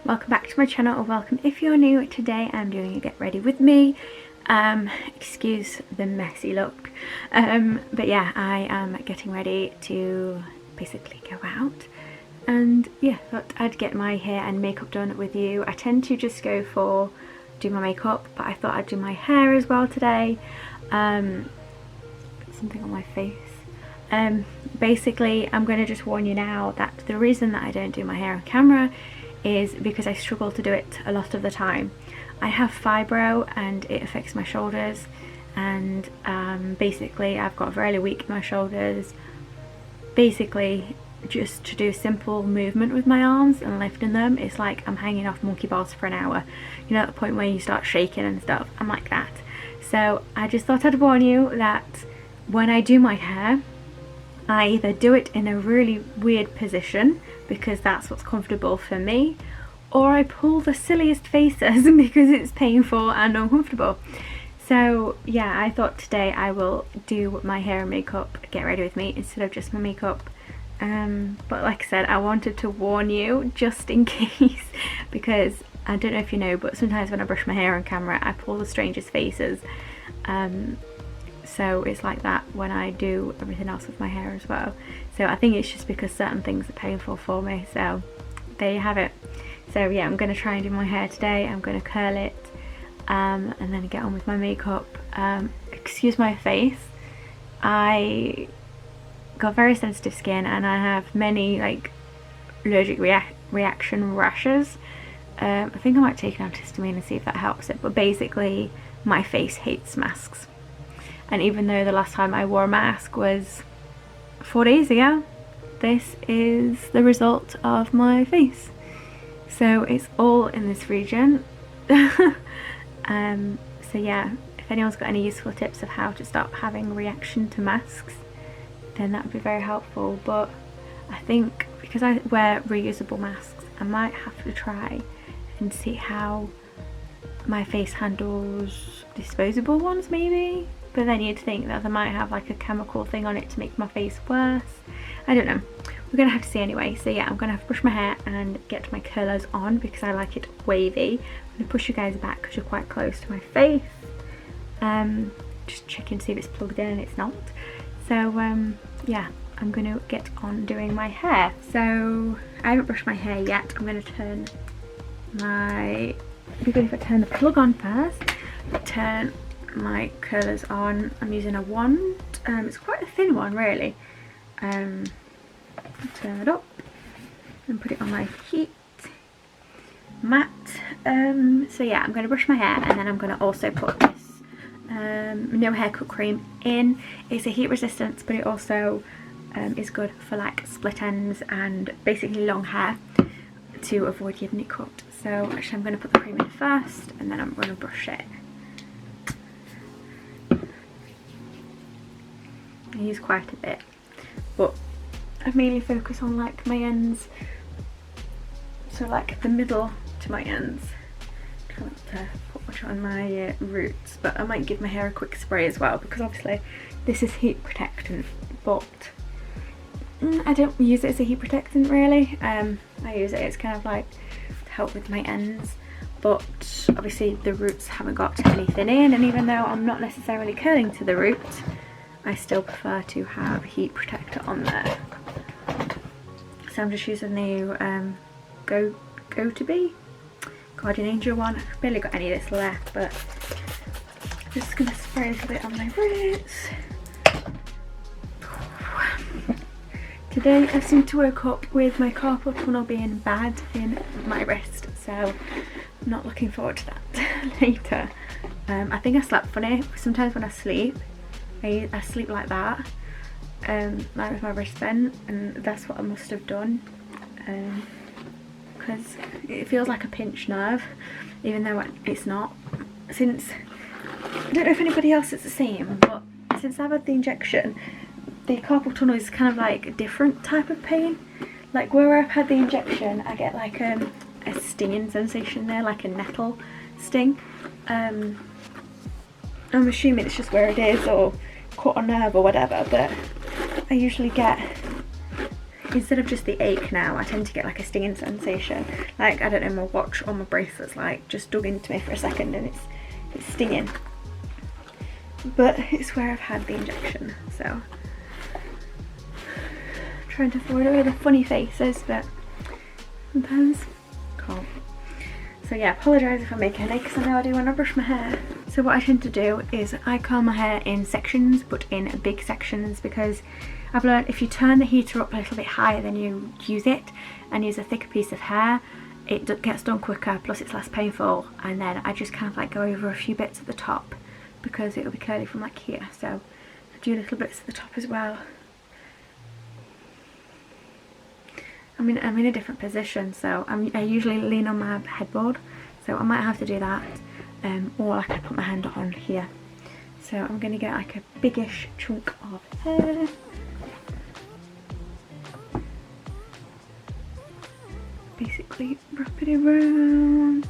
Welcome back to my channel, or welcome if you're new. Today I'm doing a get ready with me. Excuse the messy look, but yeah, I am getting ready to basically go out, and yeah, thought I'd get my hair and makeup done with you. I tend to just go for do my makeup, but I thought I'd do my hair as well today. Something on my face. Basically, I'm going to just warn you now that the reason that I don't do my hair on camera is because I struggle to do it a lot of the time. I have fibro and it affects my shoulders, and basically I've got really weak in my shoulders. Basically, just to do a simple movement with my arms and lifting them, it's like I'm hanging off monkey bars for an hour. You know, at the point where you start shaking and stuff, I'm like that. So I just thought I'd warn you that when I do my hair, I either do it in a really weird position because that's what's comfortable for me, or I pull the silliest faces because it's painful and uncomfortable. So yeah, I thought today I will do my hair and makeup, get ready with me, instead of just my makeup. But like I said, I wanted to warn you just in case, because I don't know if you know, but sometimes when I brush my hair on camera I pull the strangest faces. So it's like that when I do everything else with my hair as well. So I think it's just because certain things are painful for me. So there you have it. So yeah, I'm going to try and do my hair today. I'm going to curl it and then get on with my makeup. Excuse my face. I got very sensitive skin and I have many like allergic reaction rashes. I think I might take an antihistamine and see if that helps it. But basically my face hates masks. And even though the last time I wore a mask was 4 days ago, this is the result of my face. So it's all in this region. So yeah, if anyone's got any useful tips of how to stop having a reaction to masks, then that would be very helpful. But I think because I wear reusable masks, I might have to try and see how my face handles disposable ones maybe. But then you'd think that they might have like a chemical thing on it to make my face worse. I don't know. We're going to have to see anyway. So yeah, I'm going to have to brush my hair and get my curlers on because I like it wavy. I'm going to push you guys back because you're quite close to my face. Just checking to see if it's plugged in, and it's not. So yeah, I'm going to get on doing my hair. So I haven't brushed my hair yet. I'm going to turn my... It'd be good if I turn the plug on first. Turn my curlers on. I'm using a wand. It's quite a thin one really. Turn it up and put it on my heat mat. So yeah, I'm going to brush my hair and then I'm going to also put this No Hair Cut cream in. It's a heat resistance, but it also is good for like split ends and basically long hair to avoid getting it cut. So actually I'm going to put the cream in first and then I'm going to brush it. I use quite a bit, but I mainly focus on like my ends, so like the middle to my ends. Try not to put much on my roots, but I might give my hair a quick spray as well because obviously this is heat protectant, but I don't use it as a heat protectant really. I use it as kind of like to help with my ends, but obviously the roots haven't got anything in, and even though I'm not necessarily curling to the root, I still prefer to have heat protector on there. So I'm just using the Go2b Guardian Angel one. I've barely got any of this left, but I'm just going to spray a little bit on my roots. Today I seem to wake up with my carpal tunnel being bad in my wrist, so I'm not looking forward to that later. I think I slept funny. Sometimes when I sleep, I sleep like that, like with my wrist bent, and that's what I must have done, because it feels like a pinched nerve, even though it's not. Since, I don't know if anybody else is the same, but since I've had the injection, the carpal tunnel is kind of like a different type of pain. Like where I've had the injection, I get like a stinging sensation there, like a nettle sting. I'm assuming it's just where it is, or cut a nerve or whatever, but I usually get instead of just the ache now, I tend to get like a stinging sensation. Like, I don't know, my watch or my bracelet's like just dug into me for a second and it's stinging. But it's where I've had the injection, so I'm trying to avoid all the funny faces, but sometimes can't. So yeah, apologise if I make headaches, I know I do when I brush my hair. So what I tend to do is I curl my hair in sections, but in big sections, because I've learned if you turn the heater up a little bit higher than you use it and use a thicker piece of hair, it gets done quicker, plus it's less painful. And then I just kind of like go over a few bits at the top because it'll be curly from like here. So I do little bits at the top as well. I'm in a different position, so I usually lean on my headboard, so I might have to do that, or I can put my hand on here. So I'm going to get like a biggish chunk of hair. Basically wrap it around.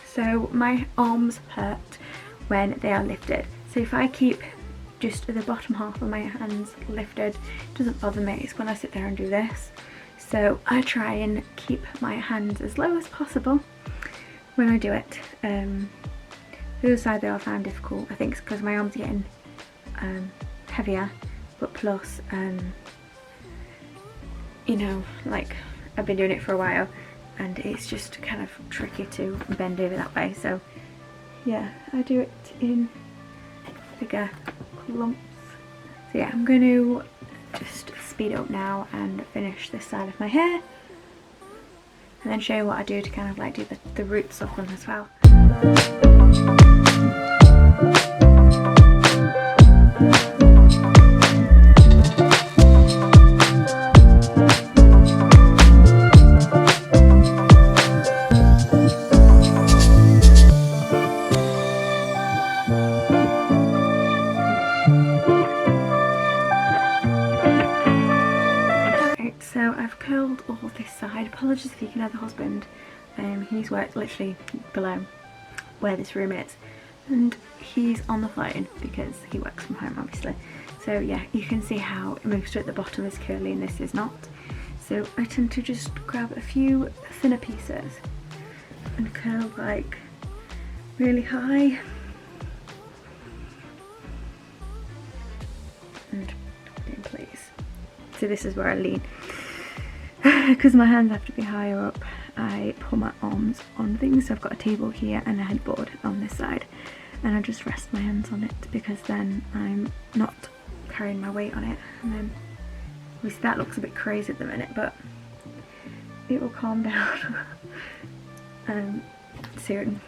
So my arms hurt when they are lifted, so if I keep just the bottom half of my hands lifted, it doesn't bother me. It's when I sit there and do this. So I try and keep my hands as low as possible when I do it. The other side though I found difficult. I think it's because my arms are getting heavier, but plus you know, like I've been doing it for a while and it's just kind of tricky to bend over that way. So yeah, I do it in bigger lumps. So yeah, I'm going to just speed up now and finish this side of my hair, and then show you what I do to kind of like do the roots of them as well. So I've curled all this side. Apologies if you can hear the husband. He's worked literally below where this room is, and he's on the phone because he works from home obviously. So yeah, you can see how most at the bottom is curly and this is not. So I tend to just grab a few thinner pieces and curl like really high and in place. So this is where I lean. Because my hands have to be higher up, I put my arms on things. So I've got a table here and a headboard on this side, and I just rest my hands on it because then I'm not carrying my weight on it. And then obviously that looks a bit crazy at the minute, but it will calm down soon.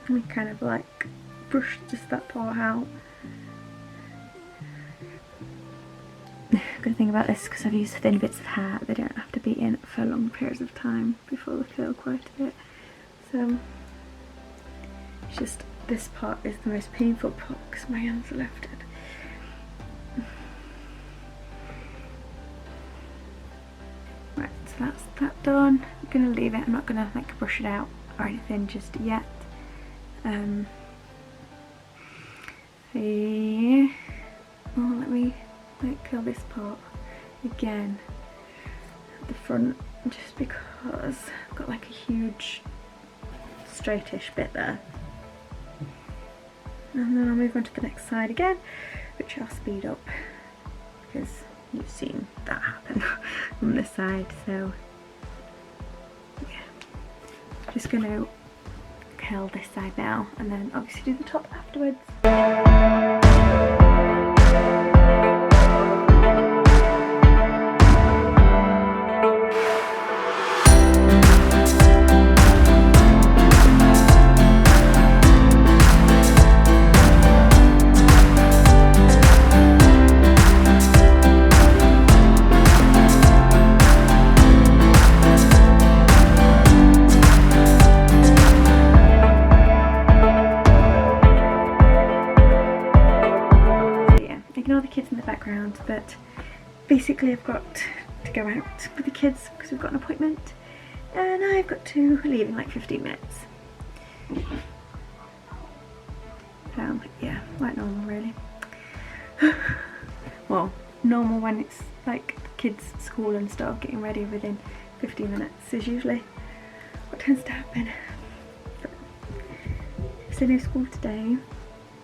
We kind of like brush just that part out. Good thing about this, because I've used thin bits of hair, they don't have to be in for long periods of time before they curl quite a bit. So it's just this part is the most painful part because my hands are lifted. Right, so that's that done. I'm gonna leave it. I'm not gonna like brush it out or anything just yet. Yeah. Oh, let me like curl this part again at the front, just because I've got like a huge straightish bit there, and then I'll move on to the next side again, which I'll speed up because you've seen that happen on this side. So yeah, just gonna curl this side now and then obviously do the top afterwards. Ignore the kids in the background, but basically I've got to go out with the kids because we've got an appointment and I've got to leave in like 15 minutes. Yeah, like normal really. Well, normal when it's like kids' school and stuff, getting ready within 15 minutes is usually what tends to happen. So no school today,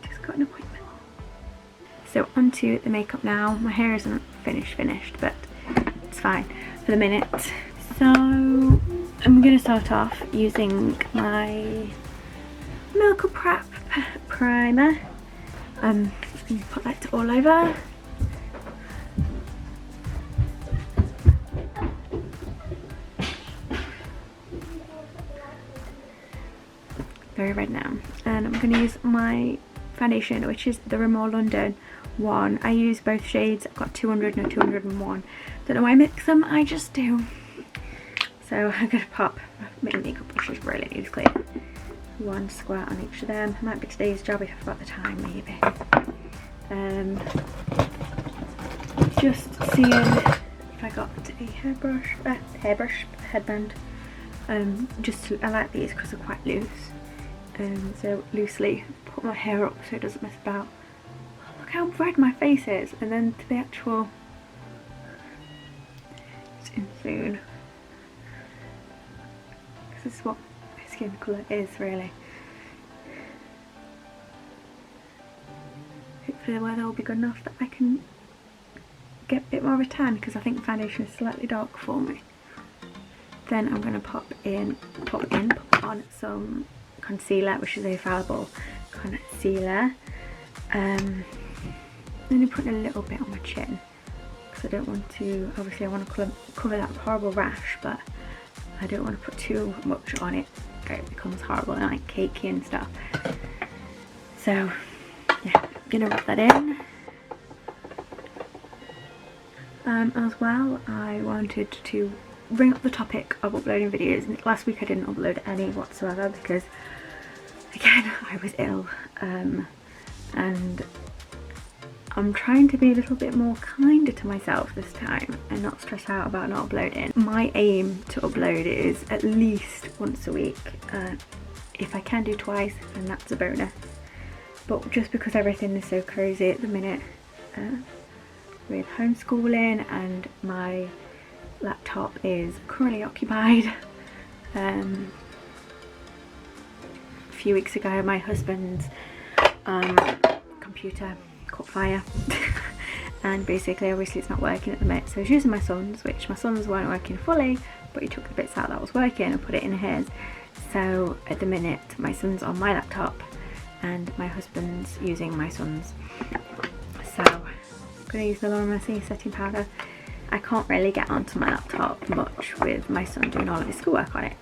just got an appointment. So onto the makeup now. My hair isn't finished, but it's fine for the minute. So I'm going to start off using my Milk Prep primer. I'm going to put that all over. Very red now, and I'm going to use my foundation, which is the Rimmel London one. I use both shades. I've got 200 and 201. Don't know why I mix them, I just do. So I'm going to pop my makeup brushes really need to clean. One squirt on each of them. Might be today's job if I've got the time, maybe. Just seeing if I got a hairbrush headband. I like these because they're quite loose. So loosely put my hair up so it doesn't mess about. Look how red my face is, and then to the actual, it's insane. This is what my skin colour is really. Hopefully the weather will be good enough that I can get a bit more of a tan, because I think the foundation is slightly dark for me. Then I'm going to pop on some concealer, which is a Infallible concealer. I'm only putting a little bit on my chin because I don't want to, obviously I want to cover that horrible rash, but I don't want to put too much on it. It becomes horrible and like cakey and stuff. So yeah, I'm gonna rub that in. As well, I wanted to bring up the topic of uploading videos. Last week I didn't upload any whatsoever because, again, I was ill, and I'm trying to be a little bit more kinder to myself this time and not stress out about not uploading. My aim to upload is at least once a week. If I can do twice, then that's a bonus. But just because everything is so crazy at the minute, with homeschooling and my laptop is currently occupied. A few weeks ago my husband's computer caught fire and basically obviously it's not working at the minute, so I was using my son's, which my son's weren't working fully, but he took the bits out that was working and put it in his. So at the minute my son's on my laptop and my husband's using my son's. So I'm going to use the Laura Mercier setting powder. I can't really get onto my laptop much with my son doing all of his schoolwork on it.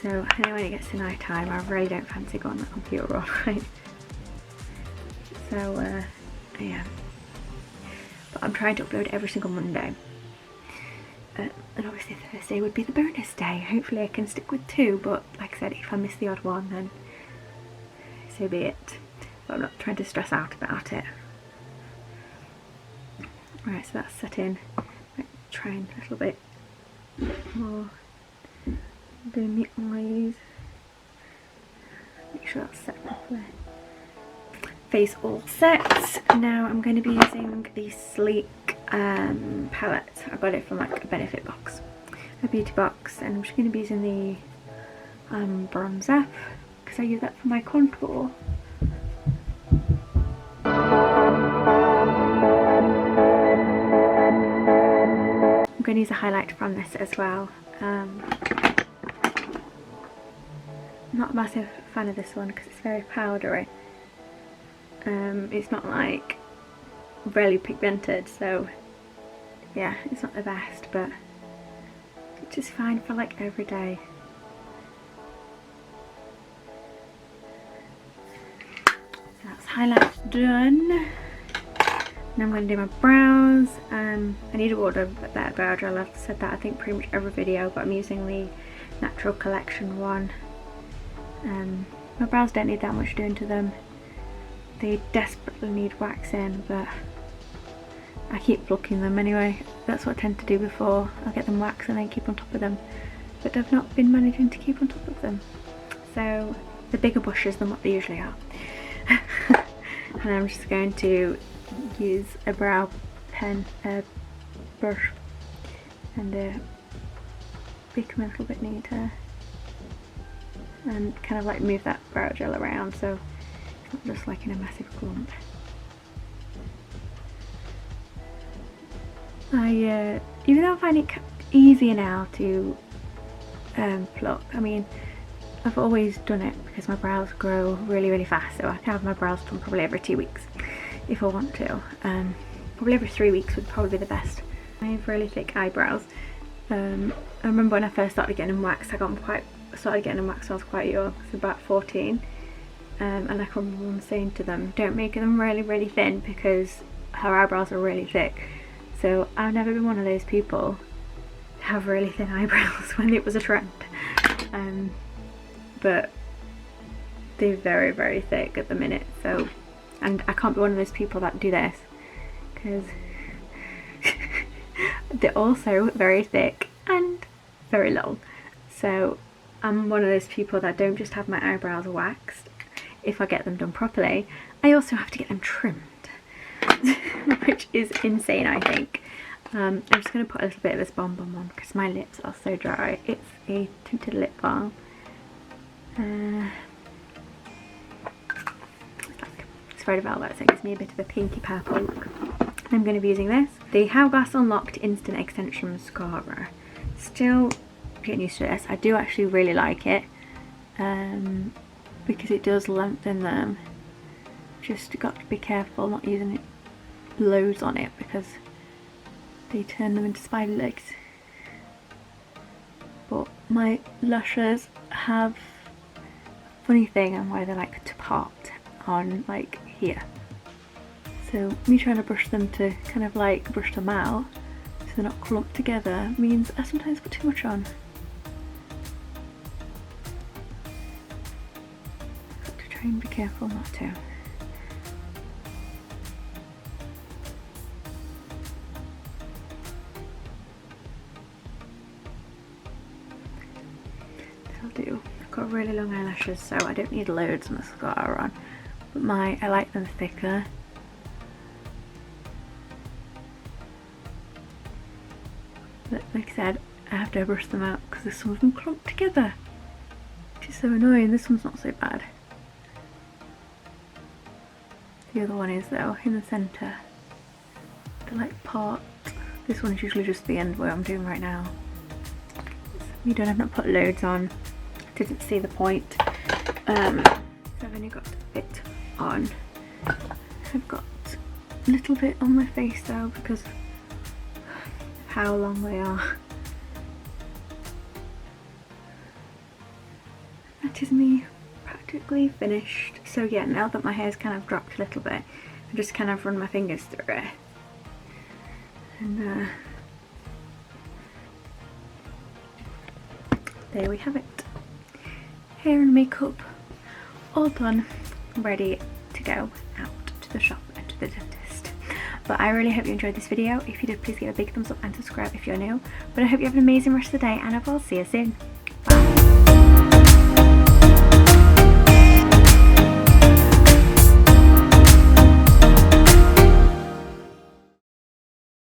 So I know when it gets to night time I really don't fancy going on the computer all night. So yeah. But I'm trying to upload every single Monday. And obviously Thursday would be the bonus day. Hopefully I can stick with 2, but like I said, if I miss the odd one then so be it. But I'm not trying to stress out about it. Right, so that's set in. Right, trying a little bit more doing the eyes. Make sure that's set properly. Face all set. Now I'm going to be using the Sleek palette. I got it from like a benefit box, a beauty box, and I'm just going to be using the bronzer because I use that for my contour. I'm going to use a highlight from this as well. Not a massive fan of this one because it's very powdery. It's not like really pigmented, so yeah, it's not the best, but it's just fine for like every day. So that's highlight done. Now I'm going to do my brows. I need to order a better brow gel. I've said that I think pretty much every video, but I'm using the Natural Collection one. My brows don't need that much doing to them. They desperately need waxing, but I keep plucking them anyway. That's what I tend to do before. I'll get them waxed and then keep on top of them. But I've not been managing to keep on top of them. So the bigger bushes than what they usually are. And I'm just going to use a brow pen, brush and make them a little bit neater and kind of like move that brow gel around so it's not just like in a massive clump. Even though I find it easier now to pluck, I mean, I've always done it because my brows grow really fast, so I can have my brows done probably every 2 weeks if I want to. Probably every 3 weeks would probably be the best. I have really thick eyebrows. I remember when I first started getting them waxed, I started getting them waxed when I was quite young, so about 14. And I can remember mum saying to them, don't make them really thin because her eyebrows are really thick. So I've never been one of those people to have really thin eyebrows when it was a trend. But they're very thick at the minute, so, and I can't be one of those people that do this because they're also very thick and very long. So I'm one of those people that don't just have my eyebrows waxed. If I get them done properly, I also have to get them trimmed, which is insane, I think. I'm just going to put a little bit of this Bon Bon on because my lips are so dry. It's a tinted lip balm. It's Red Velvet, so it gives me a bit of a pinky purple look. I'm going to be using this, the Hourglass Unlocked Instant Extension Mascara. Still getting used to this. I do actually really like it because it does lengthen them. Just got to be careful not using it loads on it because they turn them into spider legs. But my lashes have a funny thing on why they like to part on like here. So me trying to brush them to kind of like brush them out so they're not clumped together means I sometimes put too much on. Got to try and be careful not to. Do. I've got really long eyelashes, so I don't need loads of mascara on, but I like them thicker. But like I said, I have to brush them out because some of them clump together, which is so annoying. This one's not so bad. The other one is though, in the centre. They're like part. This one's usually just the end where I'm doing right now. You don't have to put loads on. Didn't see the point. So I've only got a bit on. I've got a little bit on my face though because of how long they are. That is me practically finished. So yeah, now that my hair's kind of dropped a little bit, I just kind of run my fingers through it. And there we have it. Hair and makeup all done, ready to go out to the shop and to the dentist. But I really hope you enjoyed this video. If you did, please give a big thumbs up and subscribe if you're new. But I hope you have an amazing rest of the day and I will see you soon. Bye.